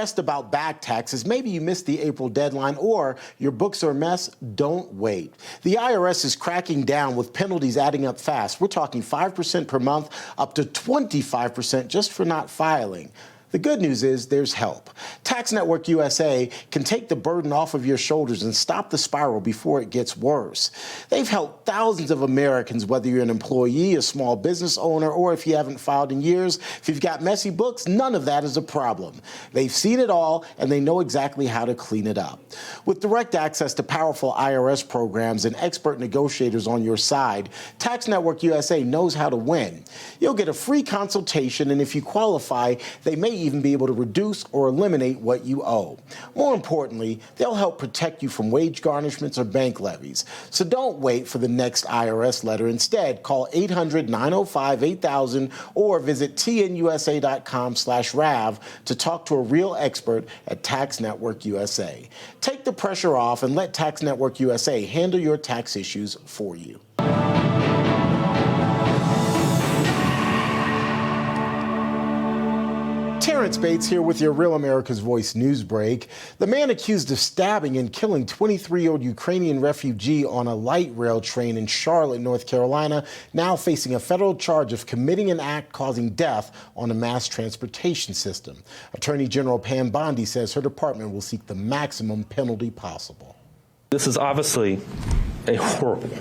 stressed about back taxes, maybe you missed the April deadline, or your books are a mess, don't wait. The IRS is cracking down with penalties adding up fast. We're talking 5% per month, up to 25% just for not filing. The good news is there's help. Tax Network USA can take the burden off of your shoulders and stop the spiral before it gets worse. They've helped thousands of Americans, whether you're an employee, a small business owner, or if you haven't filed in years. If you've got messy books, none of that is a problem. They've seen it all, and they know exactly how to clean it up. With direct access to powerful IRS programs and expert negotiators on your side, Tax Network USA knows how to win. You'll get a free consultation, and if you qualify, they may even be able to reduce or eliminate what you owe. More importantly, they'll help protect you from wage garnishments or bank levies. So don't wait for the next IRS letter. Instead, call 800-905-8000 or visit tnusa.com/RAV to talk to a real expert at Tax Network USA. Take the pressure off and let Tax Network USA handle your tax issues for you. Terrence Bates here with your Real America's Voice Newsbreak. The man accused of stabbing and killing 23-year-old Ukrainian refugee on a light rail train in Charlotte, North Carolina, now facing a federal charge of committing an act causing death on a mass transportation system. Attorney General Pam Bondi says her department will seek the maximum penalty possible. This is obviously a horrible,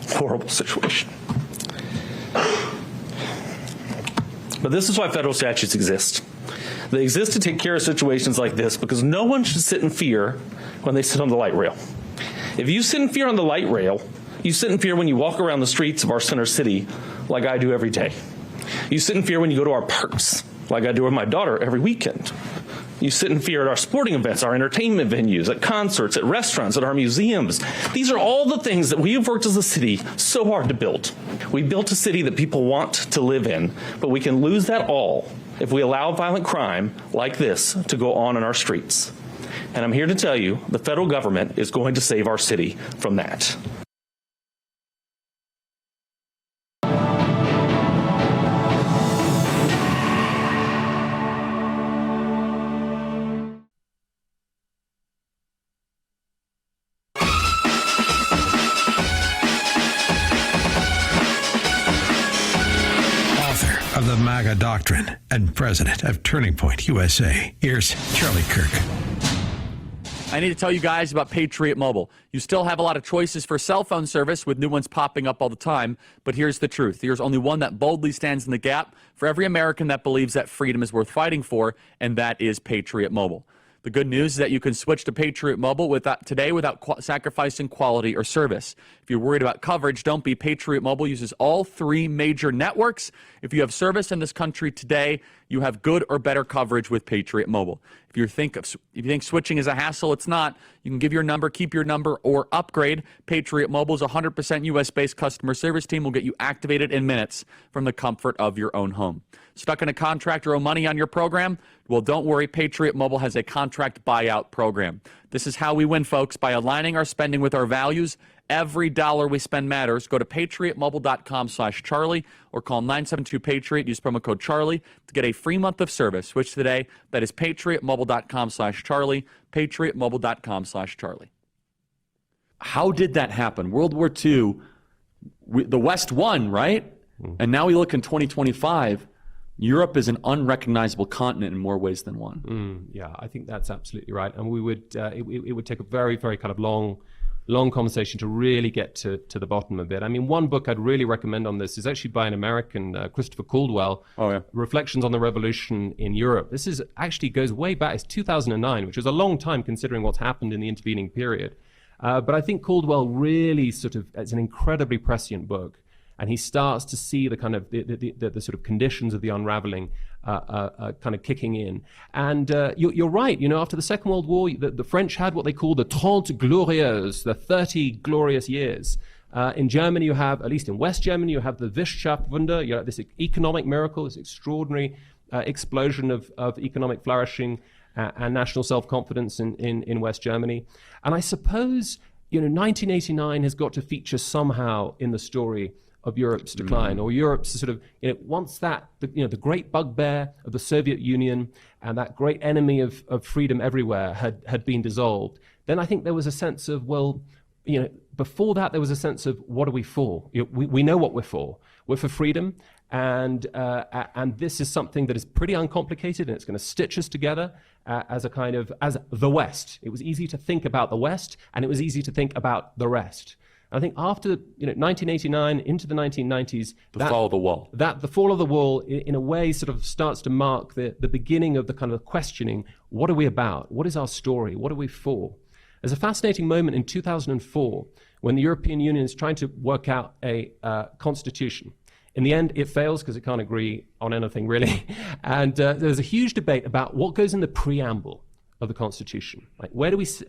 horrible situation. But this is why federal statutes exist. They exist to take care of situations like this because no one should sit in fear when they sit on the light rail. If you sit in fear on the light rail, you sit in fear when you walk around the streets of our center city like I do every day. You sit in fear when you go to our parks like I do with my daughter every weekend. You sit in fear at our sporting events, our entertainment venues, at concerts, at restaurants, at our museums. These are all the things that we have worked as a city so hard to build. We built a city that people want to live in, but we can lose that all if we allow violent crime like this to go on in our streets. And I'm here to tell you, the federal government is going to save our city from that. The MAGA doctrine and president of Turning Point USA. Here's Charlie Kirk. I need to tell you guys about Patriot Mobile. You still have a lot of choices for cell phone service with new ones popping up all the time, but here's the truth. There's only one that boldly stands in the gap for every American that believes that freedom is worth fighting for, and that is Patriot Mobile. The good news is that you can switch to Patriot Mobile today without sacrificing quality or service. If you're worried about coverage, don't be. Patriot Mobile uses all three major networks. If you have service in this country today, you have good or better coverage with Patriot Mobile. If you think switching is a hassle, it's not. You can give your number, keep your number, or upgrade. Patriot Mobile's 100% U.S.-based customer service team will get you activated in minutes from the comfort of your own home. Stuck in a contract or owe money on your program? Well, don't worry. Patriot Mobile has a contract buyout program. This is how we win, folks, by aligning our spending with our values. Every dollar we spend matters. Go to patriotmobile.com/Charlie or call 972-PATRIOT. Use promo code Charlie to get a free month of service. Switch today. That is patriotmobile.com/Charlie, patriotmobile.com/Charlie. How did that happen? World War II, the West won, right? And now we look in 2025. Europe is an unrecognizable continent in more ways than one. Yeah, I think that's absolutely right. And we would it would take a very, very kind of long conversation to really get to the bottom of it. I mean, one book I'd really recommend on this is actually by an American, Christopher Caldwell, Reflections on the Revolution in Europe. This is actually goes way back. It's 2009, which is a long time considering what's happened in the intervening period. But I think Caldwell really it's an incredibly prescient book. And he starts to see the kind of the sort of conditions of the unraveling kind of kicking in. And you're right. You know, after the Second World War, the French had what they call the 30 Glorieuses, the 30 glorious years. In Germany, you have, at least in West Germany, you have the Wirtschaftswunder. You have this economic miracle, this extraordinary explosion of economic flourishing and national self-confidence in West Germany. And I suppose, 1989 has got to feature somehow in the story of Europe's decline, or Europe's sort of, once that, the great bugbear of the Soviet Union and that great enemy of freedom everywhere had been dissolved, then I think there was a sense of, well, before that there was a sense of, what are we for? We know what we're for. We're for freedom, and this is something that is pretty uncomplicated, and it's going to stitch us together as the West. It was easy to think about the West, and it was easy to think about the rest. I think after 1989 into the 1990s, the fall of the wall. The fall of the wall, in a way, sort of starts to mark the beginning of the kind of questioning: what are we about? What is our story? What are we for? There's a fascinating moment in 2004 when the European Union is trying to work out a constitution. In the end, it fails because it can't agree on anything, really. And there's a huge debate about what goes in the preamble of the constitution. Like,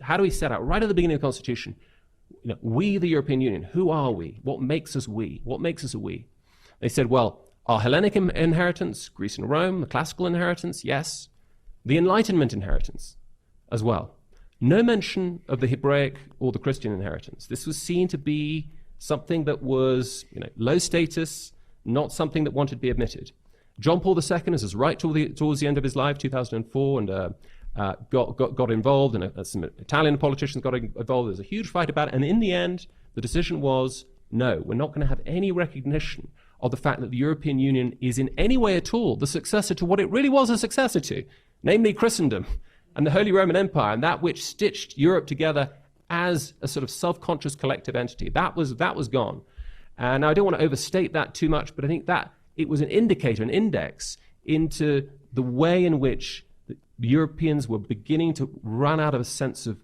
how do we set out right at the beginning of the constitution? We, the European Union, who are we? What makes us we? What makes us a we? They said, well, our Hellenic inheritance, Greece and Rome, the classical inheritance, yes. The Enlightenment inheritance as well. No mention of the Hebraic or the Christian inheritance. This was seen to be something that was, low status, not something that wanted to be admitted. John Paul II is right towards the end of his life, 2004, and got involved, and some Italian politicians got involved. There's a huge fight about it, and in the end, the decision was, no, we're not going to have any recognition of the fact that the European Union is in any way at all the successor to what it really was a successor to, namely Christendom and the Holy Roman Empire, and that which stitched Europe together as a sort of self-conscious collective entity. That was gone. And I don't want to overstate that too much, but I think that it was an indicator, an index into the way in which the Europeans were beginning to run out of a sense of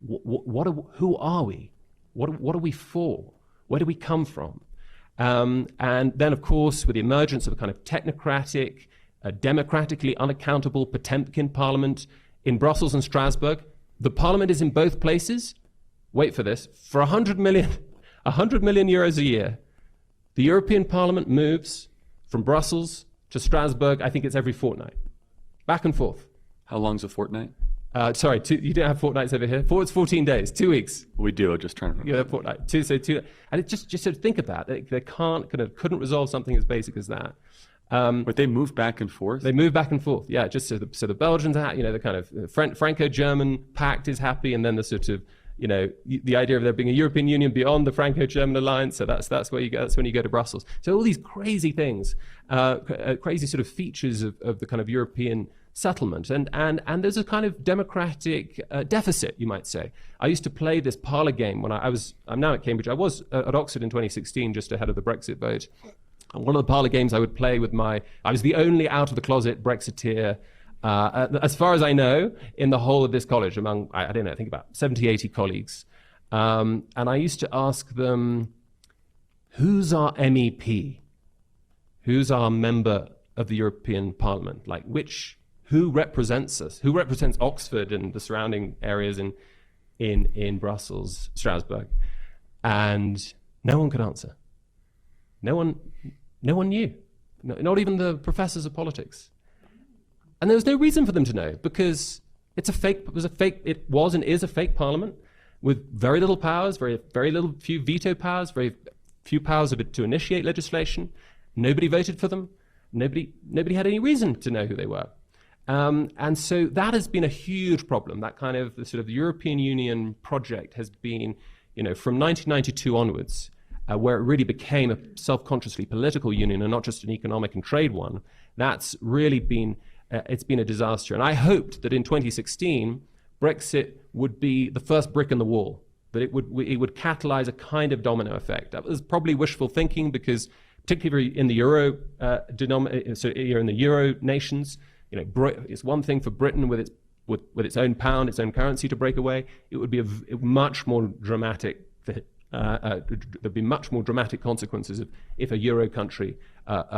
who are we? What are we for? Where do we come from? And then, of course, with the emergence of a kind of technocratic, democratically unaccountable Potemkin parliament in Brussels and Strasbourg, the parliament is in both places. Wait for this, for 100 million euros a year. The European Parliament moves from Brussels to Strasbourg, I think it's every fortnight. Back and forth. How long's a fortnight? Sorry, you don't have fortnights over here. It's 14 days, 2 weeks. We do, just trying to remember. Yeah, fortnight. Two. And it just sort of think about it. They couldn't resolve something as basic as that. But they move back and forth? They move back and forth, yeah. Just so the Belgians are, the kind of Franco-German pact is happy, and then the sort of, the idea of there being a European Union beyond the Franco-German alliance. So that's where you go. That's when you go to Brussels. So all these crazy things, crazy sort of features of the kind of European settlement, and there's a kind of democratic deficit, you might say. I used to play this parlor game when I'm now at Cambridge. I was at Oxford in 2016, just ahead of the Brexit vote. And one of the parlor games I would play with I was the only out of the closet Brexiteer, as far as I know, in the whole of this college, among, I don't know, I think about 70, 80 colleagues. And I used to ask them, who's our MEP? Who's our member of the European Parliament? Like, who represents us? Who represents Oxford and the surrounding areas in Brussels, Strasbourg? And no one could answer. No one knew. Not even the professors of politics. And there was no reason for them to know, because it was and is a fake parliament with very little powers, few veto powers, very few powers to initiate legislation. Nobody voted for them. Nobody had any reason to know who they were. And so that has been a huge problem. That kind of the sort of European Union project has been, from 1992 onwards, where it really became a self-consciously political union and not just an economic and trade one. That's really been it's been a disaster. And I hoped that in 2016, Brexit would be the first brick in the wall, that it would catalyze a kind of domino effect. That was probably wishful thinking, because particularly in the euro in the euro nations, it's one thing for Britain with its own pound, its own currency to break away. It would be a much more dramatic. There'd be much more dramatic consequences if a euro country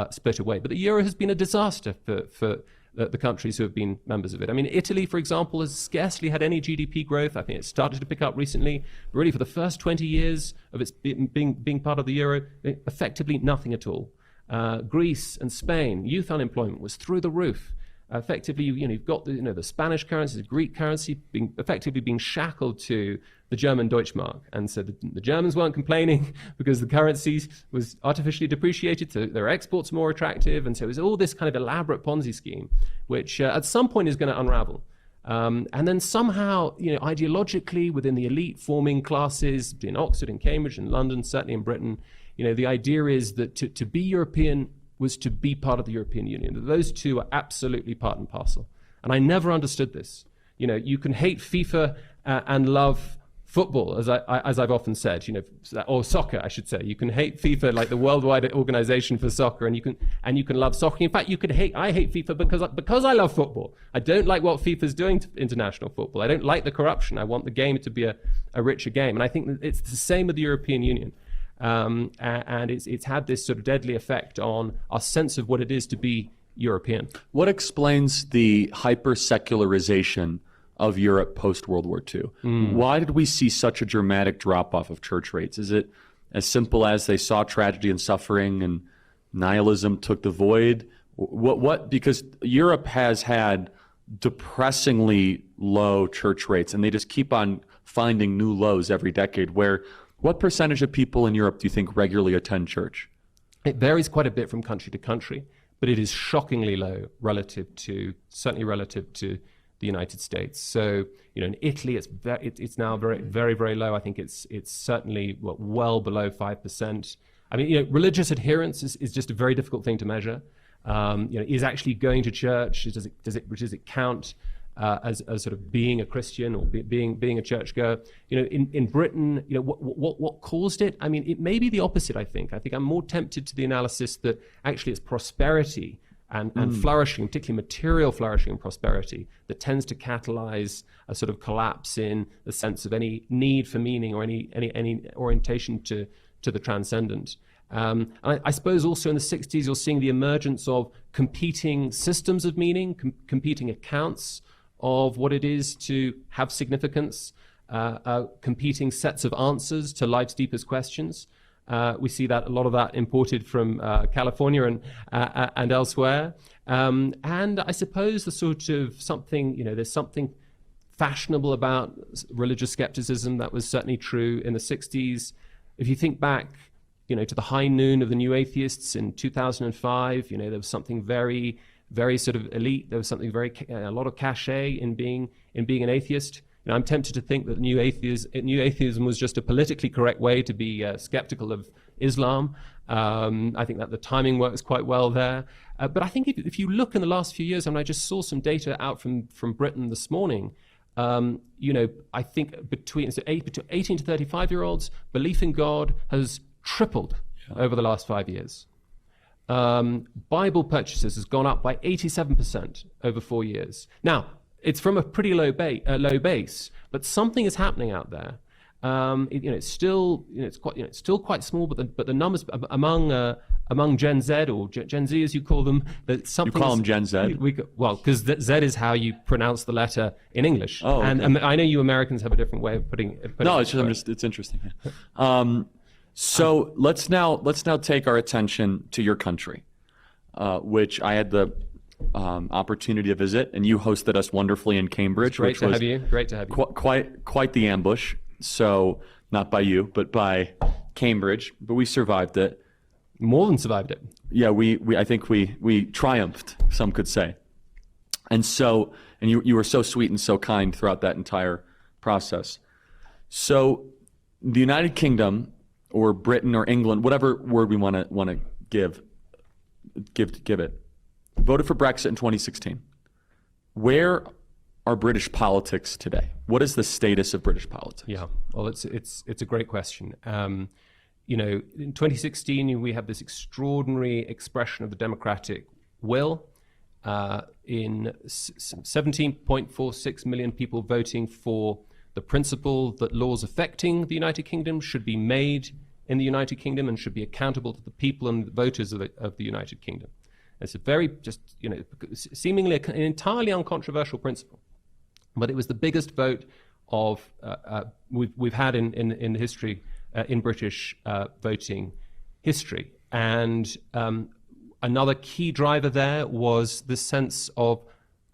split away. But the euro has been a disaster for the countries who have been members of it. I mean, Italy, for example, has scarcely had any GDP growth. I think it started to pick up recently. But really, for the first 20 years of its being part of the euro, effectively nothing at all. Greece and Spain, youth unemployment was through the roof. effectively, you've got the Spanish currency, the Greek currency effectively being shackled to the German Deutschmark. And so the Germans weren't complaining because the currency was artificially depreciated, so their exports are more attractive. And so it was all this kind of elaborate Ponzi scheme, which at some point is going to unravel. And then somehow, ideologically within the elite forming classes in Oxford and Cambridge and London, certainly in Britain, the idea is that to be European was to be part of the European Union. That those two are absolutely part and parcel. And I never understood this. You can hate FIFA and love football, as I've often said, or soccer, I should say. You can hate FIFA, like the worldwide organization for soccer, and you can love soccer. In fact, I hate FIFA because I love football. I don't like what FIFA's doing to international football. I don't like the corruption. I want the game to be a richer game. And I think that it's the same with the European Union. And it's had this sort of deadly effect on our sense of what it is to be European. What explains the hyper-secularization of Europe post-World War II? Why did we see such a dramatic drop-off of church rates? Is it as simple as they saw tragedy and suffering and nihilism took the void? What? Because Europe has had depressingly low church rates, and they just keep on finding new lows every decade. What percentage of people in Europe do you think regularly attend church? It varies quite a bit from country to country, but it is shockingly low certainly relative to the United States. So, in Italy, it's now very, very, very low. I think it's certainly well below 5%. I mean, religious adherence is just a very difficult thing to measure. Is actually going to church? Does it count as sort of being a Christian or being a churchgoer? In Britain, what caused it? I mean, it may be the opposite. I think I'm more tempted to the analysis that actually it's prosperity and flourishing, particularly material flourishing and prosperity, that tends to catalyze a sort of collapse in the sense of any need for meaning or any orientation to the transcendent. I suppose also in the 60s, you're seeing the emergence of competing systems of meaning, competing accounts of what it is to have significance, competing sets of answers to life's deepest questions. We see that a lot of that imported from California and elsewhere. And I suppose the sort of something, there's something fashionable about religious skepticism that was certainly true in the 60s. If you think back, to the high noon of the New Atheists in 2005, there was something very, very sort of elite. There was something a lot of cachet in being an atheist. I'm tempted to think that new atheism was just a politically correct way to be skeptical of Islam. I think that the timing works quite well there. But I think if you look in the last few years, and I just saw some data out from Britain this morning, I think between 18 to 35-year-olds, belief in God has tripled over the last 5 years. Bible purchases has gone up by 87% over 4 years. Now, it's from a pretty low base, but something is happening out there. It's still quite small, but the numbers among Gen Z or Gen Z as you call them, that something. You call them Gen Z? Because Z is how you pronounce the letter in English. Oh, okay. And I know you Americans have a different way of putting no, it's interesting. So let's now take our attention to your country, which I had the opportunity to visit, and you hosted us wonderfully in Cambridge. Great to have you. Quite the ambush. So not by you, but by Cambridge. But we survived it. More than survived it. Yeah, I think we triumphed. Some could say. And you were so sweet and so kind throughout that entire process. So the United Kingdom, or Britain or England, whatever word we want to give it, voted for Brexit in 2016. Where are British politics today? What is the status of British politics? Yeah, well, it's a great question. In 2016, we have this extraordinary expression of the democratic will. In 17.46 million people voting for the principle that laws affecting the United Kingdom should be made in the United Kingdom and should be accountable to the people and the voters of the United Kingdom. It's a very seemingly an entirely uncontroversial principle, but it was the biggest vote of we've had in history, in British voting history. And another key driver there was the sense of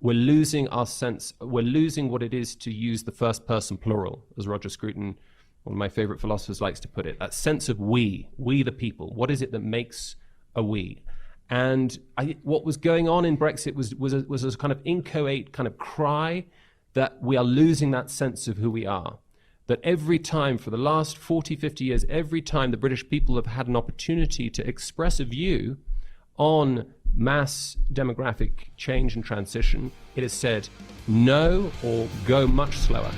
we're losing our sense, we're losing what it is to use the first person plural, as Roger Scruton, one of my favorite philosophers, likes to put it. That sense of we the people. What is it that makes a we? And what was going on in Brexit was a kind of inchoate kind of cry that we are losing that sense of who we are. That every time for the last 40, 50 years, every time the British people have had an opportunity to express a view on mass demographic change and transition, it has said no or go much slower.